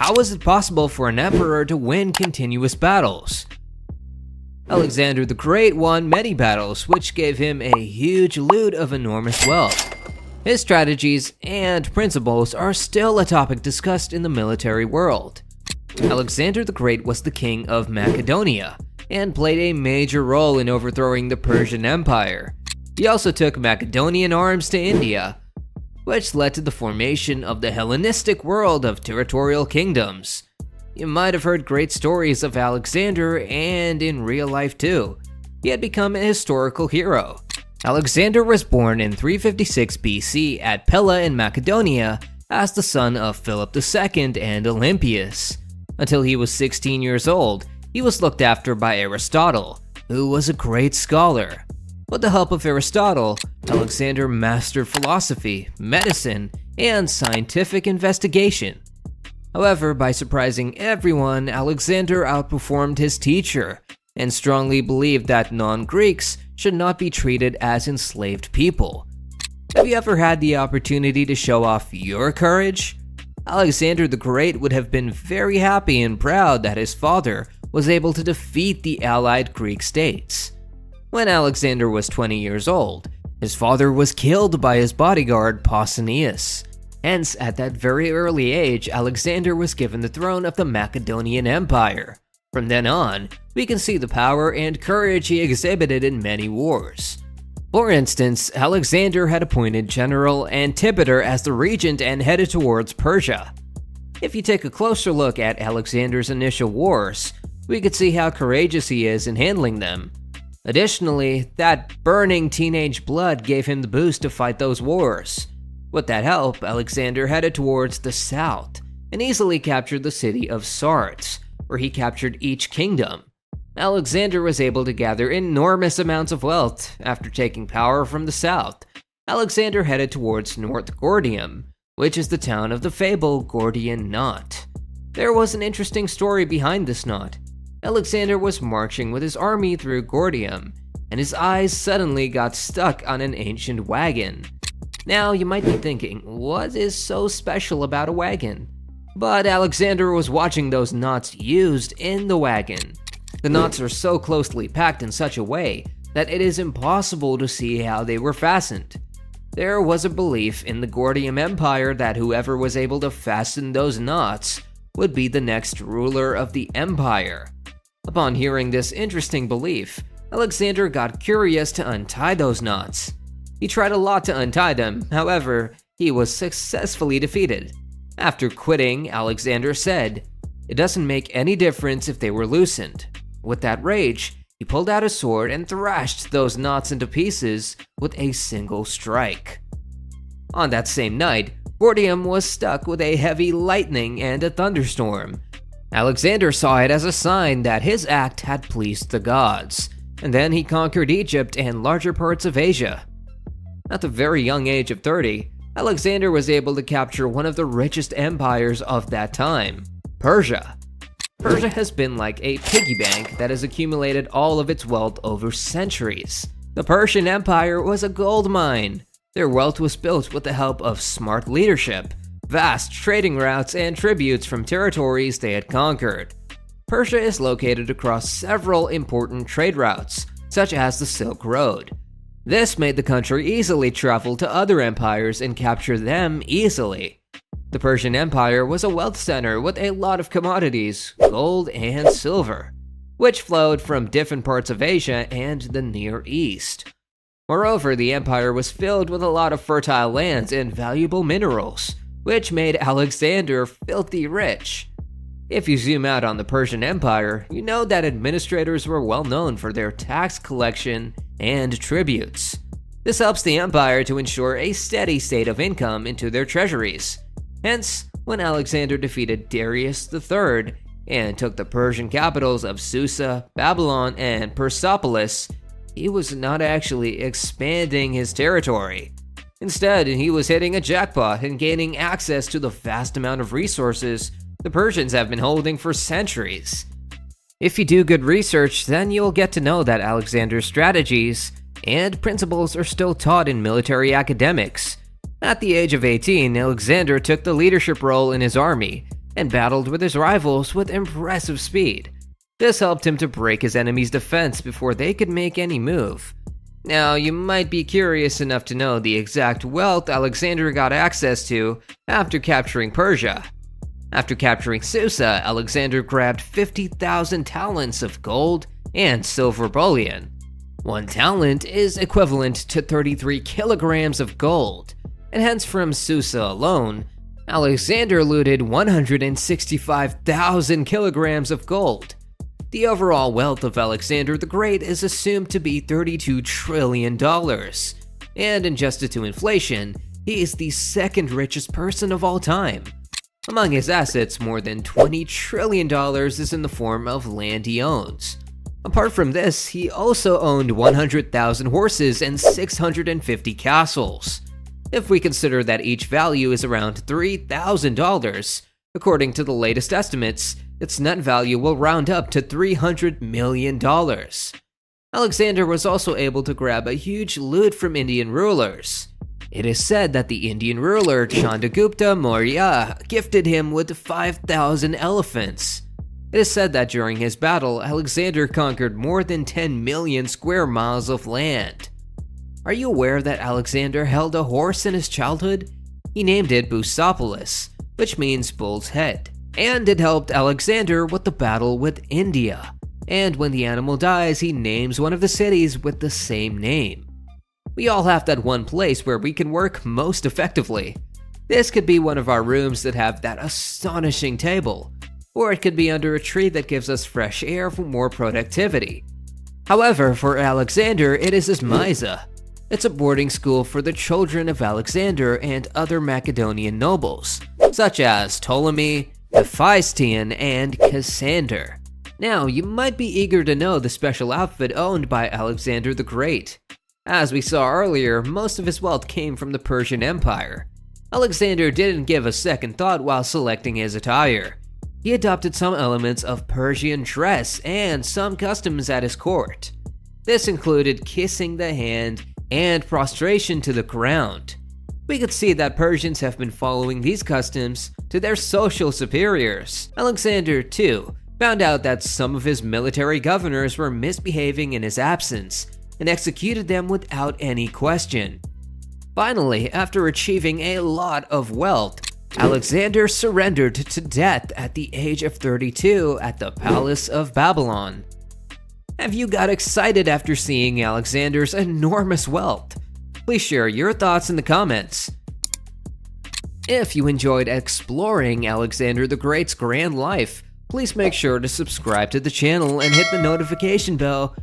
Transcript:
How is it possible for an emperor to win continuous battles? Alexander the Great won many battles, which gave him a huge loot of enormous wealth. His strategies and principles are still a topic discussed in the military world. Alexander the Great was the king of Macedonia and played a major role in overthrowing the Persian Empire. He also took Macedonian arms to India, which led to the formation of the Hellenistic world of territorial kingdoms. You might have heard great stories of Alexander, and in real life too. He had become a historical hero. Alexander was born in 356 BC at Pella in Macedonia as the son of Philip II and Olympias. Until he was 16 years old, he was looked after by Aristotle, who was a great scholar. With the help of Aristotle, Alexander mastered philosophy, medicine, and scientific investigation. However, by surprising everyone, Alexander outperformed his teacher and strongly believed that non-Greeks should not be treated as enslaved people. Have you ever had the opportunity to show off your courage? Alexander the Great would have been very happy and proud that his father was able to defeat the allied Greek states. When Alexander was 20 years old, his father was killed by his bodyguard Pausanias. Hence, at that very early age, Alexander was given the throne of the Macedonian Empire. From then on, we can see the power and courage he exhibited in many wars. For instance, Alexander had appointed General Antipater as the regent and headed towards Persia. If you take a closer look at Alexander's initial wars, we could see how courageous he is in handling them. Additionally, that burning teenage blood gave him the boost to fight those wars. With that help, Alexander headed towards the south and easily captured the city of Sardes, where he captured each kingdom. Alexander was able to gather enormous amounts of wealth after taking power from the south. Alexander headed towards North Gordium, which is the town of the fabled Gordian Knot. There was an interesting story behind this knot. Alexander was marching with his army through Gordium, and his eyes suddenly got stuck on an ancient wagon. Now, you might be thinking, what is so special about a wagon? But Alexander was watching those knots used in the wagon. The knots are so closely packed in such a way that it is impossible to see how they were fastened. There was a belief in the Gordian Empire that whoever was able to fasten those knots would be the next ruler of the empire. Upon hearing this interesting belief, Alexander got curious to untie those knots. He tried a lot to untie them, however, he was successfully defeated. After quitting, Alexander said, "It doesn't make any difference if they were loosened." With that rage, he pulled out his sword and thrashed those knots into pieces with a single strike. On that same night, Gordium was stuck with a heavy lightning and a thunderstorm. Alexander saw it as a sign that his act had pleased the gods, and then he conquered Egypt and larger parts of Asia. At the very young age of 30, Alexander was able to capture one of the richest empires of that time, Persia. Persia has been like a piggy bank that has accumulated all of its wealth over centuries. The Persian Empire was a gold mine. Their wealth was built with the help of smart leadership, vast trading routes, and tributes from territories they had conquered. Persia is located across several important trade routes, such as the Silk Road. This made the country easily travel to other empires and capture them easily. The Persian Empire was a wealth center with a lot of commodities, gold and silver, which flowed from different parts of Asia and the Near East. Moreover, the empire was filled with a lot of fertile lands and valuable minerals, which made Alexander filthy rich. If you zoom out on the Persian Empire, you know that administrators were well known for their tax collection and tributes. This helps the empire to ensure a steady state of income into their treasuries. Hence, when Alexander defeated Darius III and took the Persian capitals of Susa, Babylon, and Persepolis, he was not actually expanding his territory. Instead, he was hitting a jackpot and gaining access to the vast amount of resources the Persians have been holding for centuries. If you do good research, then you'll get to know that Alexander's strategies and principles are still taught in military academics. At the age of 18, Alexander took the leadership role in his army and battled with his rivals with impressive speed. This helped him to break his enemy's defense before they could make any move. Now, you might be curious enough to know the exact wealth Alexander got access to after capturing Persia. After capturing Susa, Alexander grabbed 50,000 talents of gold and silver bullion. 1 talent is equivalent to 33 kilograms of gold, and hence from Susa alone, Alexander looted 165,000 kilograms of gold. The overall wealth of Alexander the Great is assumed to be $32 trillion, and adjusted to inflation, he is the second richest person of all time. Among his assets, more than $20 trillion is in the form of land he owns. Apart from this, he also owned 100,000 horses and 650 castles. If we consider that each value is around $3,000, according to the latest estimates, its net value will round up to $300 million. Alexander was also able to grab a huge loot from Indian rulers. It is said that the Indian ruler Chandragupta Maurya gifted him with 5,000 elephants. It is said that during his battle, Alexander conquered more than 10 million square miles of land. Are you aware that Alexander held a horse in his childhood? He named it Busopolis, which means bull's head, and it helped Alexander with the battle with India. And when the animal dies, he names one of the cities with the same name. We all have that one place where we can work most effectively. This could be one of our rooms that have that astonishing table, or it could be under a tree that gives us fresh air for more productivity. However, for Alexander, it is his Mysa. It's a boarding school for the children of Alexander and other Macedonian nobles, such as Ptolemy, Hephaestion, and Cassander. Now, you might be eager to know the special outfit owned by Alexander the Great. As we saw earlier, most of his wealth came from the Persian Empire. Alexander didn't give a second thought while selecting his attire. He adopted some elements of Persian dress and some customs at his court. This included kissing the hand and prostration to the ground. We could see that Persians have been following these customs to their social superiors. Alexander, too, found out that some of his military governors were misbehaving in his absence and executed them without any question. Finally, after achieving a lot of wealth, Alexander surrendered to death at the age of 32 at the Palace of Babylon. Have you got excited after seeing Alexander's enormous wealth? Please share your thoughts in the comments. If you enjoyed exploring Alexander the Great's grand life, please make sure to subscribe to the channel and hit the notification bell